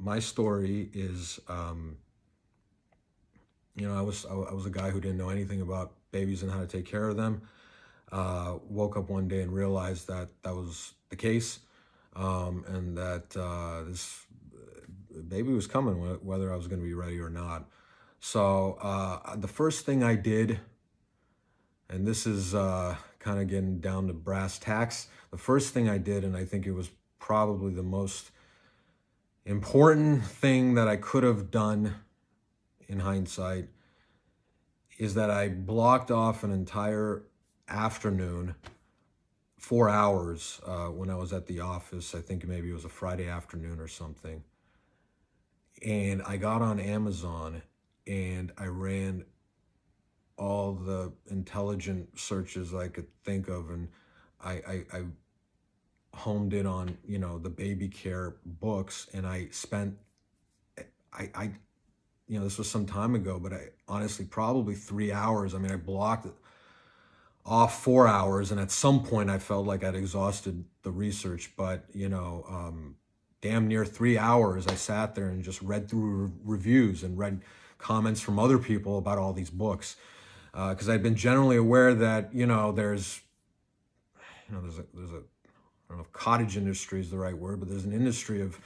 my story is, I was a guy who didn't know anything about babies and how to take care of them. Woke up one day and realized that that was the case, and that this baby was coming, whether I was going to be ready or not. So the first thing I did, and this is kind of getting down to brass tacks, the first thing I did, and I think it was probably the most important thing that I could have done in hindsight, is that I blocked off an entire afternoon, 4 hours, when I was at the office. I think maybe it was a Friday afternoon or something. And I got on Amazon and I ran all the intelligent searches I could think of, and I homed in on, the baby care books, and I spent, I this was some time ago, but I honestly, probably 3 hours. I mean, I blocked off 4 hours, and at some point I felt like I'd exhausted the research, but damn near 3 hours I sat there and just read through reviews and read comments from other people about all these books, because I'd been generally aware that there's a I don't know if cottage industry is the right word, but there's an industry of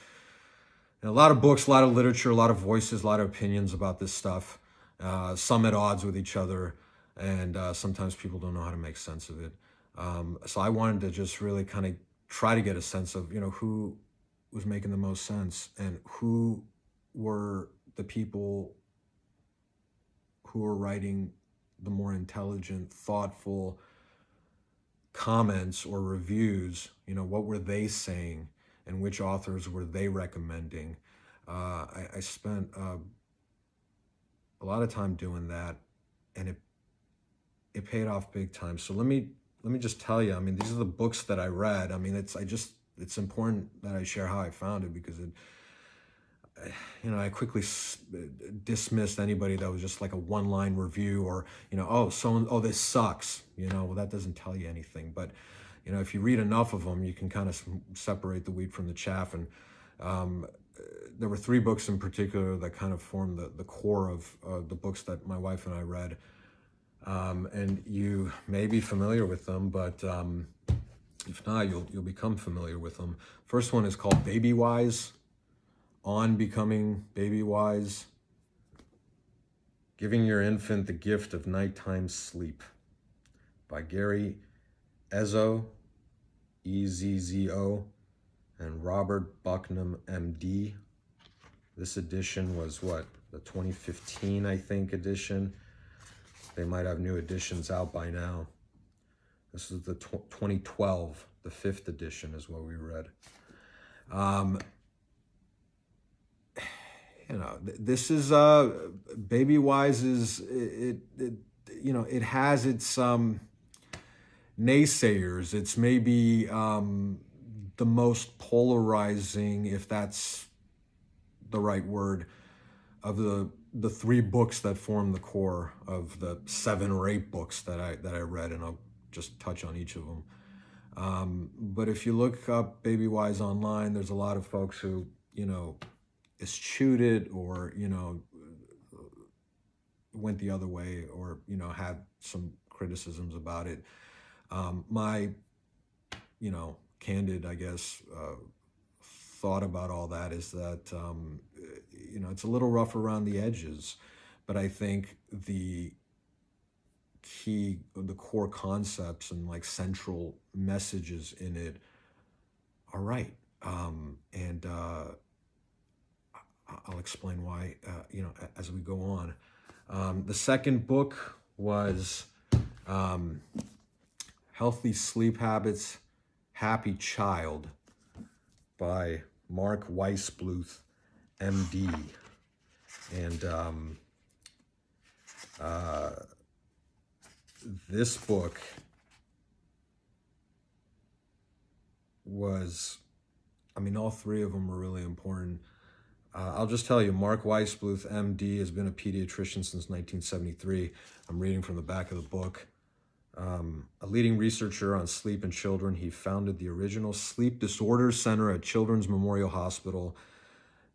a lot of books, a lot of literature, a lot of voices, a lot of opinions about this stuff, some at odds with each other, and sometimes people don't know how to make sense of it. So I wanted to just really kind of try to get a sense of, who was making the most sense, and who were the people who were writing the more intelligent, thoughtful comments or reviews. What were they saying, and which authors were they recommending? I spent a lot of time doing that, and it paid off big time. So let me just tell you. I mean, these are the books that I read. I mean, it's important that I share how I found it, because I quickly dismissed anybody that was just like a one-line review, or this sucks. Well, that doesn't tell you anything. But if you read enough of them, you can kind of separate the wheat from the chaff. And there were three books in particular that kind of formed the core of the books that my wife and I read. And you may be familiar with them, but if not, you'll become familiar with them. First one is called Baby Wise: On Becoming Baby Wise, Giving Your Infant the Gift of Nighttime Sleep, by Gary Ezzo, Ezzo, and Robert Bucknam, MD. This edition was the 2015, I think, edition. They might have new editions out by now. This is the 2012, the 5th edition is what we read. This is Baby Wise is it has its naysayers. It's maybe the most polarizing, if that's the right word, of the three books that form the core of the 7 or 8 books that I read, and I'll just touch on each of them. But if you look up Baby Wise online, there's a lot of folks who eschewed it, or went the other way, or had some criticisms about it. My candid, I guess, thought about all that is that it's a little rough around the edges, but I think the core concepts and like central messages in it are right. And I'll explain why, as we go on. The second book was Healthy Sleep Habits, Happy Child, by Mark Weisbluth, MD. And this book was, all three of them were really important. I'll just tell you, Mark Weisbluth, MD, has been a pediatrician since 1973. I'm reading from the back of the book. A leading researcher on sleep in children, he founded the original Sleep Disorders Center at Children's Memorial Hospital,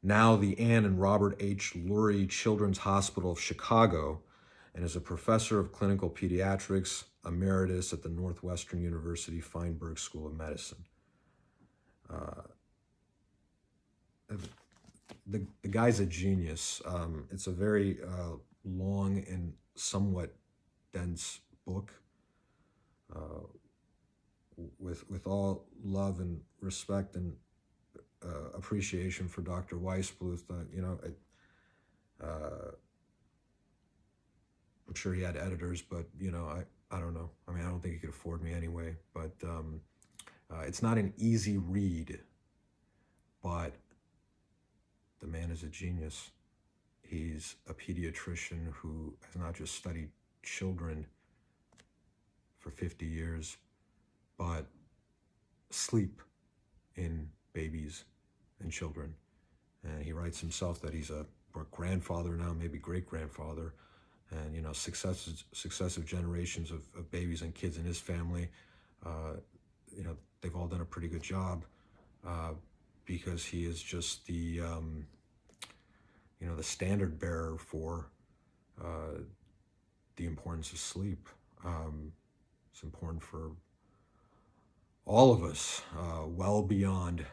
now the Ann and Robert H. Lurie Children's Hospital of Chicago, and is a professor of clinical pediatrics emeritus at the Northwestern University Feinberg School of Medicine. The guy's a genius. It's a very long and somewhat dense book. With all love and respect and appreciation for Dr. Weisbluth, I'm sure he had editors, but I don't know. I mean, I don't think he could afford me anyway. But it's not an easy read, but the man is a genius. He's a pediatrician who has not just studied children for 50 years, but sleep in babies and children. And he writes himself that he's a grandfather now, maybe great-grandfather, and successive generations of babies and kids in his family. They've all done a pretty good job because he is just the the standard bearer for the importance of sleep. It's important for all of us, well beyond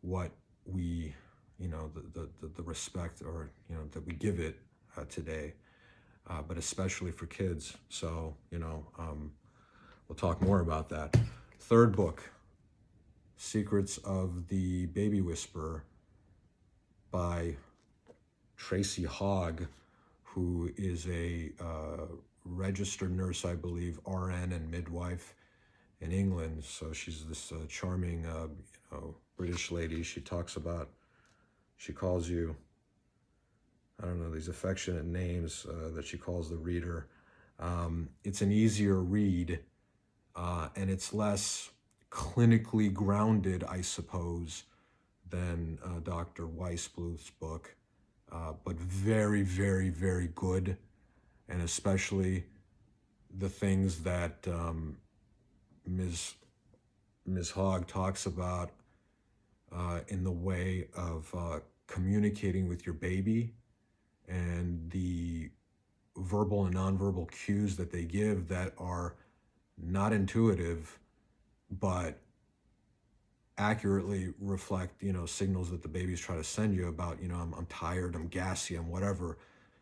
what we, the respect or that we give it today, but especially for kids. So we'll talk more about that. Third book, Secrets of the Baby Whisperer, by Tracy Hogg, who is a registered nurse, I believe, RN and midwife in England. So she's this charming, British lady. She calls you, I don't know, these affectionate names that she calls the reader. It's an easier read, and it's less clinically grounded, I suppose, than Dr. Weisbluth's book, but very, very, very good, and especially the things that Ms. Hogg talks about in the way of communicating with your baby and the verbal and nonverbal cues that they give that are not intuitive, but accurately reflect, signals that the baby's trying to send you about, I'm tired, I'm gassy, I'm whatever.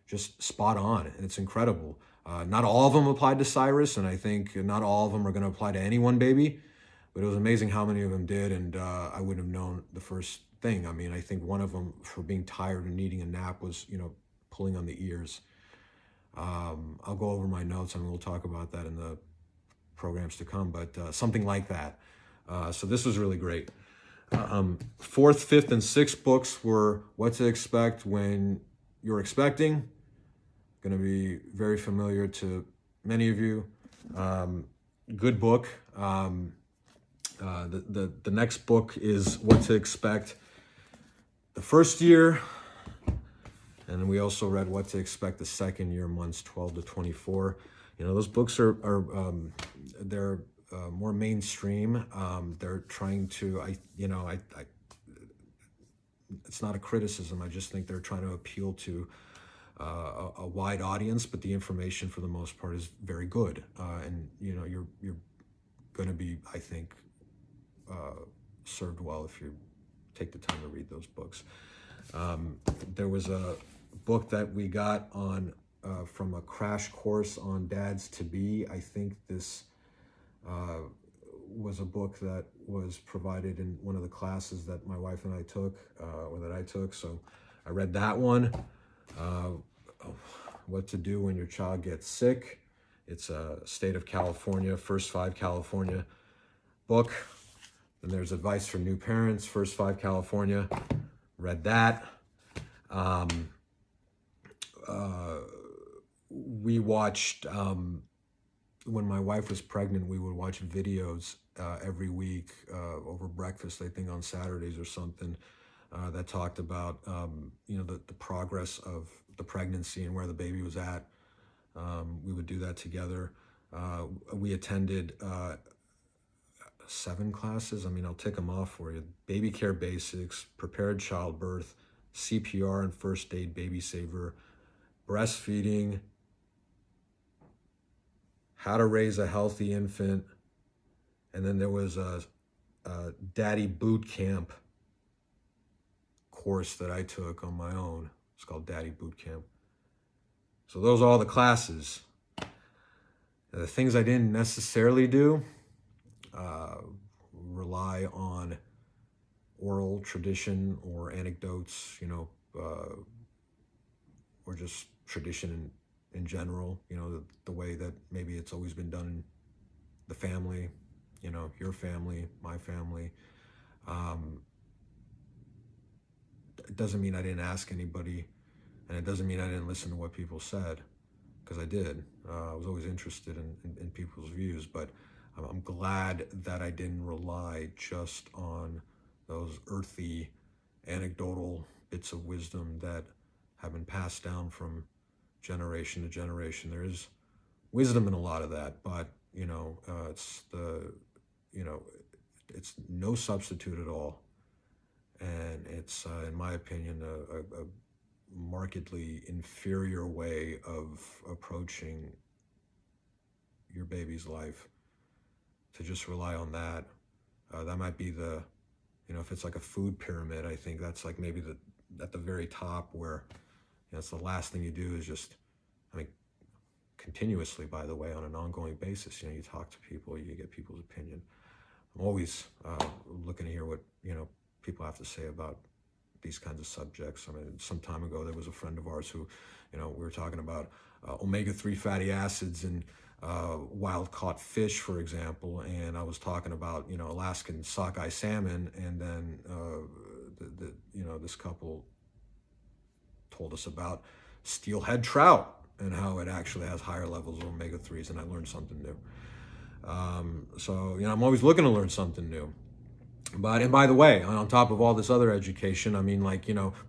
Just spot on, and it's incredible. Not all of them applied to Cyrus, and I think not all of them are going to apply to any one baby, but it was amazing how many of them did, and I wouldn't have known the first thing. I mean, I think one of them, for being tired and needing a nap, was, pulling on the ears. I'll go over my notes, and we'll talk about that in the programs to come, but something like that. So this was really great. Fourth, fifth, and sixth books were What to Expect When You're Expecting. Going to be very familiar to many of you. Good book. The next book is What to Expect the First Year. And then we also read What to Expect the Second Year, months 12 to 24. Those books are they're more mainstream. They're trying to, it's not a criticism. I just think they're trying to appeal to a wide audience, but the information for the most part is very good. And you're going to be, I think, served well if you take the time to read those books. There was a book that we got on from a crash course on dads to be. I think this was a book that was provided in one of the classes that my wife and I took, or that I took. So I read that one. What to Do When Your Child Gets Sick. It's a State of California, First Five California book. Then there's Advice for New Parents, First Five California. Read that. We watched, when my wife was pregnant, we would watch videos every week over breakfast, I think on Saturdays or something, that talked about, the progress of the pregnancy and where the baby was at. We would do that together. We attended 7 classes. I mean, I'll tick them off for you. Baby care basics, prepared childbirth, CPR and first aid, baby saver, breastfeeding, how to raise a healthy infant, and then there was a daddy boot camp course that I took on my own. It's called Daddy Boot Camp. So those are all the classes. The things I didn't necessarily do, rely on oral tradition or anecdotes, or just tradition in general, the way that maybe it's always been done in the family, your family, my family. It doesn't mean I didn't ask anybody, and it doesn't mean I didn't listen to what people said, because I did. I was always interested in people's views, but I'm glad that I didn't rely just on those earthy, anecdotal bits of wisdom that have been passed down from generation to generation. There is wisdom in a lot of that, but it's no substitute at all, and it's in my opinion a markedly inferior way of approaching your baby's life, to just rely on that. That might be if it's like a food pyramid, I think that's like maybe at the very top, where it's the last thing you do is just, continuously, by the way, on an ongoing basis, you talk to people, you get people's opinion. I'm always looking to hear what, people have to say about these kinds of subjects. Some time ago, there was a friend of ours who, we were talking about omega-3 fatty acids and wild caught fish, for example, and I was talking about, Alaskan sockeye salmon, and then this couple told us about steelhead trout and how it actually has higher levels of omega-3s, and I learned something new. So I'm always looking to learn something new. And by the way, on top of all this other education,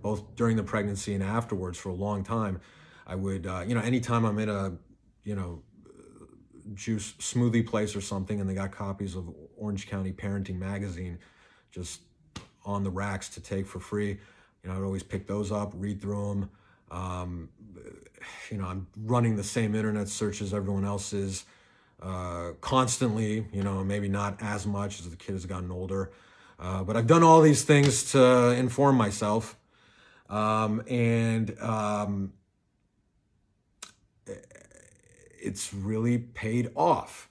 both during the pregnancy and afterwards, for a long time, I would, anytime I'm in a, juice smoothie place or something, and they got copies of Orange County Parenting Magazine just on the racks to take for free, I'd always pick those up, read through them. I'm running the same internet search as everyone else is, constantly, maybe not as much as the kid has gotten older. But I've done all these things to inform myself. It's really paid off.